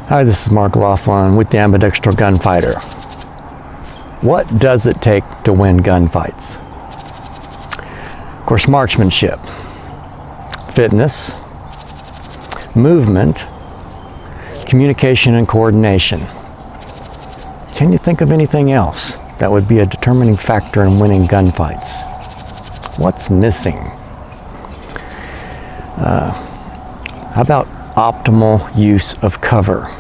Hi, this is Mark Laughlin with the Ambidextral Gunfighter. What does it take to win gunfights? Of course, marksmanship, fitness, movement, communication and coordination. Can you think of anything else that would be a determining factor in winning gunfights? What's missing? How about optimal use of cover?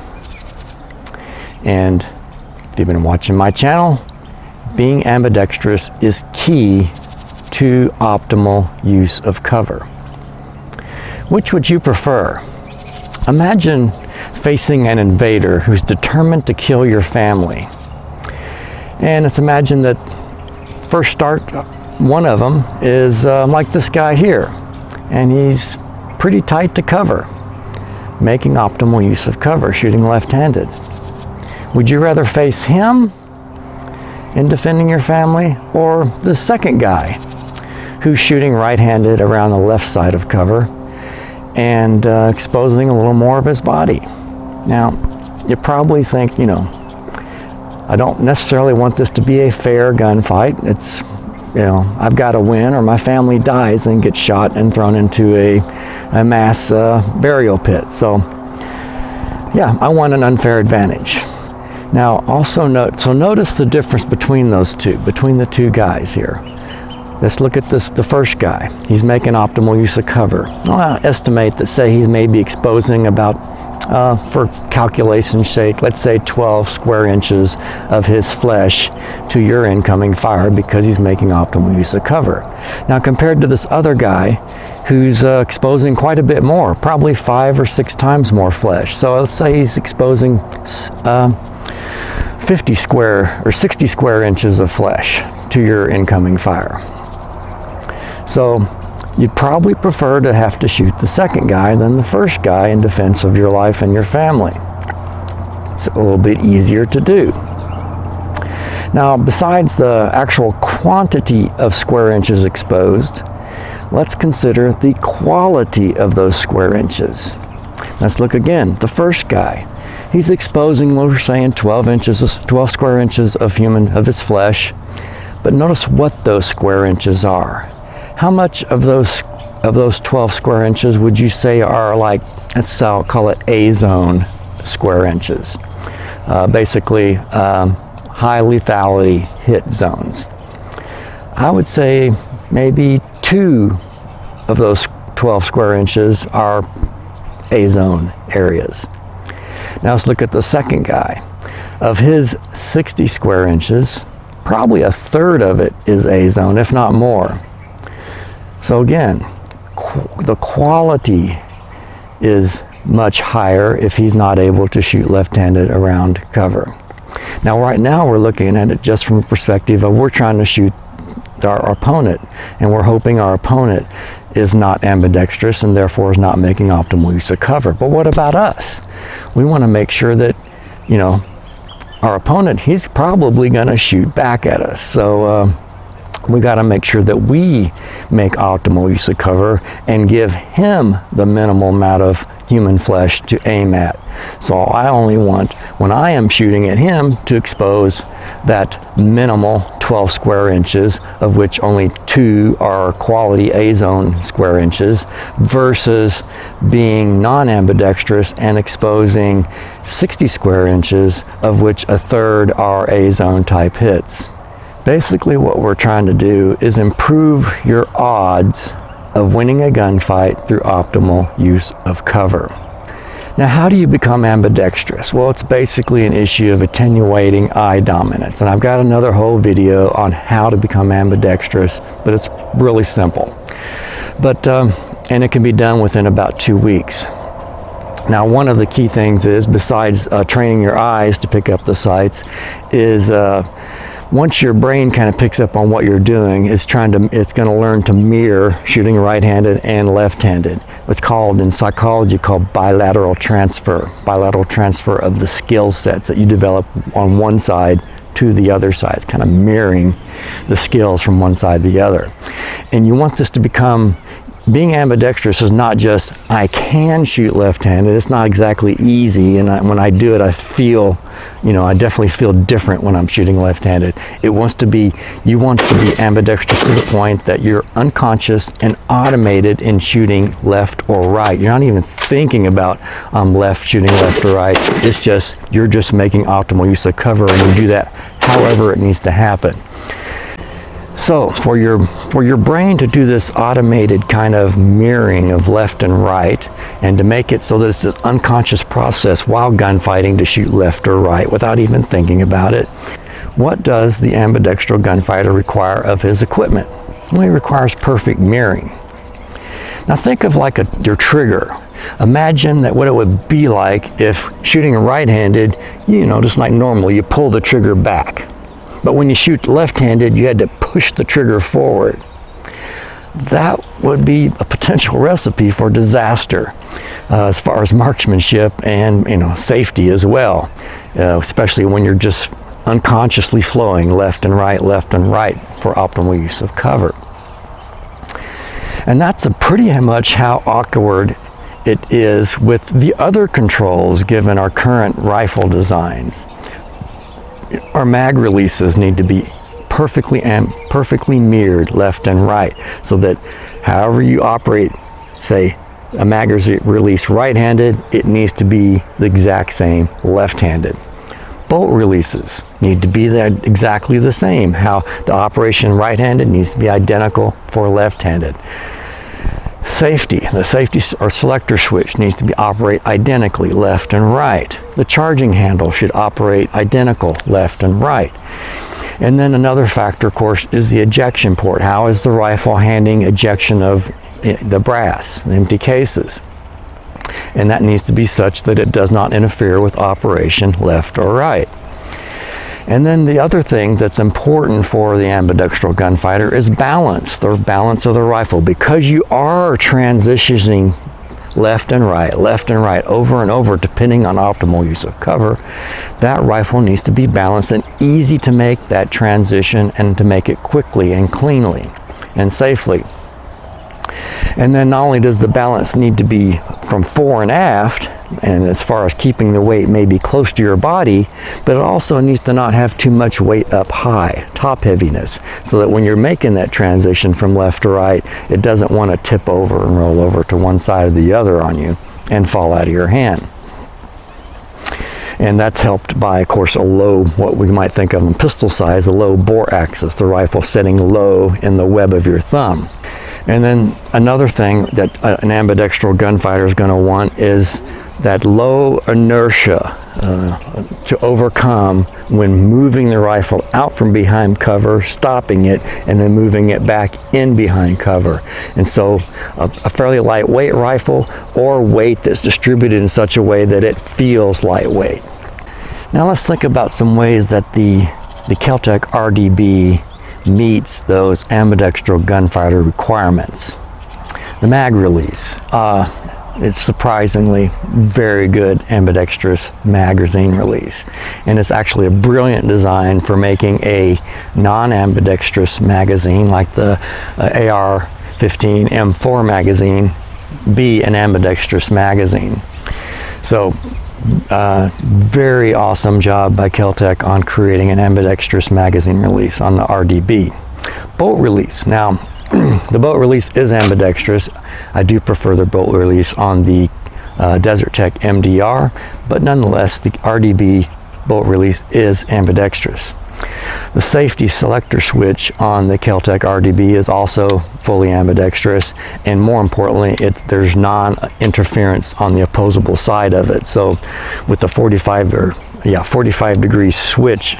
And if you've been watching my channel, being ambidextrous is key to optimal use of cover. Which would you prefer? Imagine facing an invader who's determined to kill your family. And let's imagine that first start, one of them is like this guy here, and he's pretty tight to cover, making optimal use of cover, shooting left-handed. Would you rather face him in defending your family, or the second guy who's shooting right-handed around the left side of cover and exposing a little more of his body? Now, you probably think, I don't necessarily want this to be a fair gunfight. It's, I've got to win or my family dies and gets shot and thrown into a mass burial pit. So, yeah, I want an unfair advantage. Now, also notice the difference between those two, between the two guys here. Let's look at the first guy. He's making optimal use of cover. I'll estimate that, say, he's maybe exposing about, for calculation's sake, let's say 12 square inches of his flesh to your incoming fire because he's making optimal use of cover. Now, compared to this other guy who's exposing quite a bit more, probably 5 or 6 times more flesh. So let's say he's exposing 50 square or 60 square inches of flesh to your incoming fire. So you'd probably prefer to have to shoot the second guy than the first guy in defense of your life and your family. It's a little bit easier to do. Now, besides the actual quantity of square inches exposed, let's consider the quality of those square inches. Let's look again. The first guy, he's exposing, we're saying 12 square inches of his flesh, but notice what those square inches are. How much of those 12 square inches would you say are like, I'll call it A-zone square inches? Basically, high lethality hit zones. I would say maybe 2 of those 12 square inches are A-zone areas. Now let's look at the second guy. Of his 60 square inches, probably a third of it is A-zone, if not more. So again, the quality is much higher if he's not able to shoot left-handed around cover. Now, right now we're looking at it just from the perspective of we're trying to shoot our opponent, and we're hoping our opponent is not ambidextrous and therefore is not making optimal use of cover. But what about us? We want to make sure that, our opponent, he's probably going to shoot back at us. So we got to make sure that we make optimal use of cover and give him the minimal amount of human flesh to aim at. So I only want, when I am shooting at him, to expose that minimal 12 square inches, of which only 2 are quality A-zone square inches, versus being non-ambidextrous and exposing 60 square inches, of which a third are A-zone type hits. Basically, what we're trying to do is improve your odds of winning a gunfight through optimal use of cover. Now, how do you become ambidextrous? Well, it's basically an issue of attenuating eye dominance. And I've got another whole video on how to become ambidextrous, but it's really simple. And it can be done within about 2 weeks. Now, one of the key things is, besides training your eyes to pick up the sights, is once your brain kind of picks up on what you're doing, it's going to learn to mirror shooting right-handed and left-handed. What's called in psychology called bilateral transfer of the skill sets that you develop on one side to the other side. It's kind of mirroring the skills from one side to the other. And you want this to become being ambidextrous is not just I can shoot left-handed. It's not exactly easy, and when I do it, I feel, I definitely feel different when I'm shooting left-handed. You want to be ambidextrous to the point that you're unconscious and automated in shooting left or right. You're not even thinking about shooting left or right. It's just, you're just making optimal use of cover, and you do that however it needs to happen. So for your brain to do this automated kind of mirroring of left and right, and to make it so that it's this unconscious process while gunfighting to shoot left or right without even thinking about it, what does the ambidextrous gunfighter require of his equipment? Well, he requires perfect mirroring. Now think of like your trigger. Imagine that what it would be like if shooting right-handed, just like normal, you pull the trigger back. But when you shoot left-handed, you had to push the trigger forward. That would be a potential recipe for disaster as far as marksmanship and safety as well, especially when you're just unconsciously flowing left and right for optimal use of cover. And that's pretty much how awkward it is with the other controls given our current rifle designs. Our mag releases need to be perfectly mirrored left and right, so that however you operate, say a mag release right-handed, it needs to be the exact same left-handed. Bolt releases need to be exactly the same. How the operation right-handed needs to be identical for left-handed. The safety or selector switch needs to operate identically left and right. The charging handle should operate identical left and right. And then another factor, of course, is the ejection port. How is the rifle handling ejection of the brass, the empty cases? And that needs to be such that it does not interfere with operation left or right. And then the other thing that's important for the ambidextrous gunfighter is balance, the balance of the rifle. Because you are transitioning left and right over and over depending on optimal use of cover, that rifle needs to be balanced and easy to make that transition, and to make it quickly and cleanly and safely. And then not only does the balance need to be from fore and aft, and as far as keeping the weight maybe close to your body, but it also needs to not have too much weight up high, top heaviness, so that when you're making that transition from left to right, it doesn't want to tip over and roll over to one side or the other on you and fall out of your hand. And that's helped by, of course, a low, what we might think of in pistol size, a low bore axis, the rifle setting low in the web of your thumb. And then another thing that an ambidextrous gunfighter is going to want is that low inertia to overcome when moving the rifle out from behind cover, stopping it, and then moving it back in behind cover. And so a fairly lightweight rifle, or weight that's distributed in such a way that it feels lightweight. Now let's think about some ways that the Kel-Tec RDB meets those ambidextrous gunfighter requirements. The mag release. It's surprisingly very good ambidextrous magazine release, and it's actually a brilliant design for making a non-ambidextrous magazine like the AR-15 M4 magazine be an ambidextrous magazine. So very awesome job by Kel-Tec on creating an ambidextrous magazine release on the RDB. Bolt release. Now the bolt release is ambidextrous. I do prefer the bolt release on the Desert Tech MDR, but nonetheless the RDB bolt release is ambidextrous. The safety selector switch on the Kel-Tec RDB is also fully ambidextrous, and more importantly, there's non-interference on the opposable side of it. So with the 45 degree switch,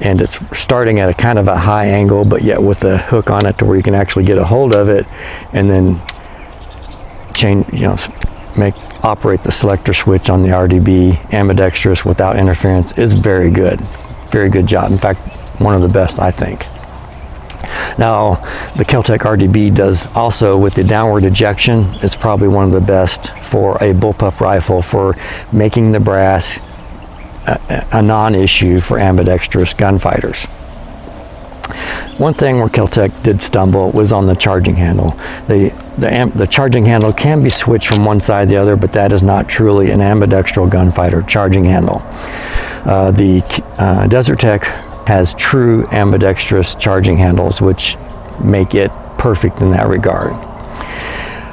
and it's starting at a kind of a high angle, but yet with a hook on it to where you can actually get a hold of it, and then operate the selector switch on the RDB ambidextrous without interference is very good. Very good job. In fact, one of the best, I think. Now, the Kel-Tec RDB does also, with the downward ejection, is probably one of the best for a bullpup rifle for making the brass a non-issue for ambidextrous gunfighters. One thing where Kel-Tec did stumble was on the charging handle. The charging handle can be switched from one side to the other, but that is not truly an ambidextrol gunfighter charging handle. The Desert Tech has true ambidextrous charging handles, which make it perfect in that regard.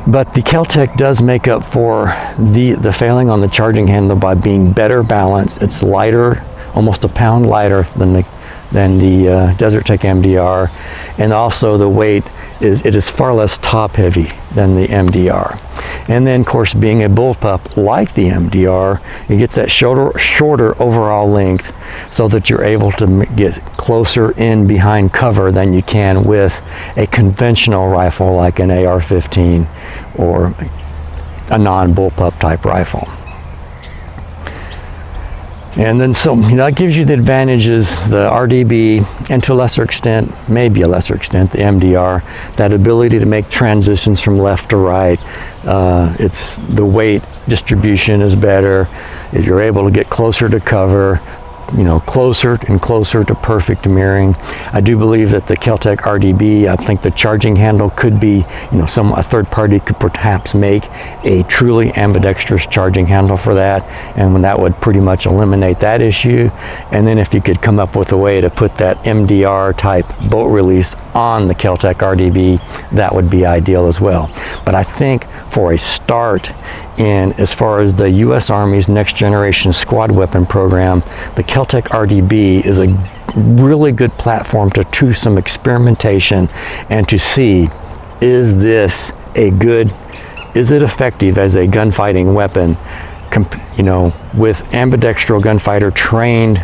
But the Kel-Tec does make up for the failing on the charging handle by being better balanced. It's lighter, almost a pound lighter than the Desert Tech MDR, and also the weight is far less top heavy than the MDR. And then of course, being a bullpup like the MDR, it gets that shorter overall length, so that you're able to get closer in behind cover than you can with a conventional rifle like an AR-15 or a non-bullpup type rifle. And then so, that gives you the advantages, the RDB, and to a lesser extent, maybe a lesser extent, the MDR, that ability to make transitions from left to right. It's the weight distribution is better. You're able to get closer to cover, closer and closer to perfect mirroring. I do believe that the Kel-Tec RDB, I think the charging handle could be, a third party could perhaps make a truly ambidextrous charging handle for that, and that would pretty much eliminate that issue. And then if you could come up with a way to put that MDR type bolt release on the Kel-Tec RDB, that would be ideal as well. But I think for a start, as far as the U.S. Army's next generation squad weapon program, the Kel-Tec RDB is a really good platform to do some experimentation and to see, is it effective as a gunfighting weapon, with ambidextrol gunfighter trained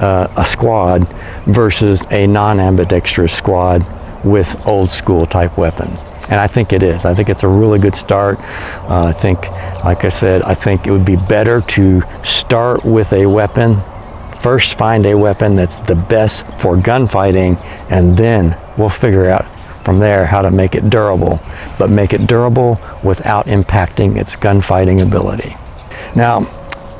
a squad versus a non-ambidextrous squad with old school type weapons. And I think it is. I think it's a really good start. I think, like I said, I think it would be better to start with a weapon. First, find a weapon that's the best for gunfighting, and then we'll figure out from there how to make it durable, but make it durable without impacting its gunfighting ability. Now,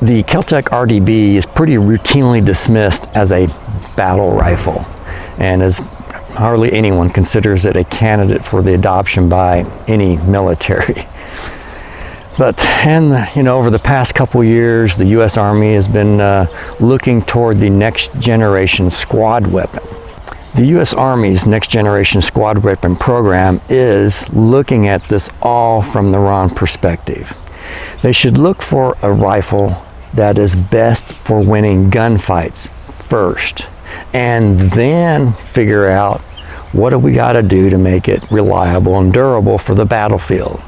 the Kel-Tec RDB is pretty routinely dismissed as a battle rifle, and as hardly anyone considers it a candidate for the adoption by any military. But, over the past couple years, the U.S. Army has been looking toward the next generation squad weapon. The U.S. Army's next generation squad weapon program is looking at this all from the wrong perspective. They should look for a rifle that is best for winning gunfights first, and then figure out what do we got to do to make it reliable and durable for the battlefield.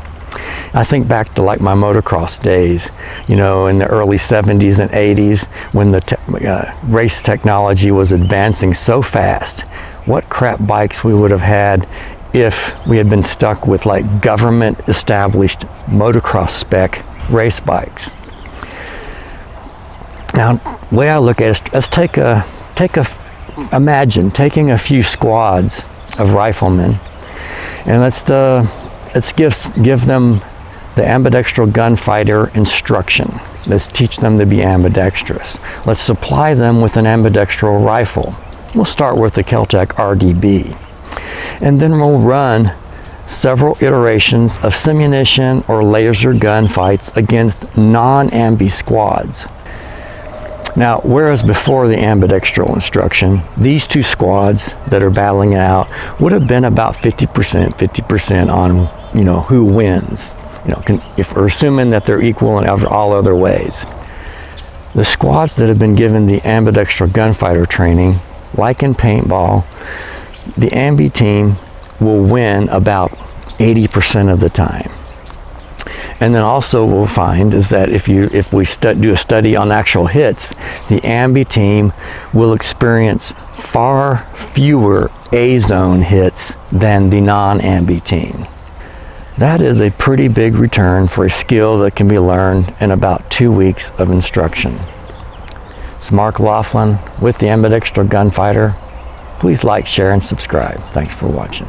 I think back to like my motocross days, in the early 70s and 80s, when the race technology was advancing so fast. What crap bikes we would have had if we had been stuck with like government established motocross spec race bikes. Now, the way I look at it is, let's imagine taking a few squads of riflemen, and let's give them the ambidextrol gunfighter instruction. Let's teach them to be ambidextrous. Let's supply them with an ambidextrol rifle. We'll start with the Kel-Tec RDB, and then we'll run several iterations of simunition or laser gunfights against non-ambi squads. Now, whereas before the ambidextrol instruction, these two squads that are battling it out would have been about 50% on, who wins. If we're assuming that they're equal in all other ways. The squads that have been given the ambidextrol gunfighter training, like in paintball, the ambi team will win about 80% of the time. And then also we'll find is that if we do a study on actual hits, the ambi team will experience far fewer A-zone hits than the non-ambi team. That is a pretty big return for a skill that can be learned in about 2 weeks of instruction. It's Mark Laughlin with the Ambidextrol Gunfighter. Please like, share, and subscribe. Thanks for watching.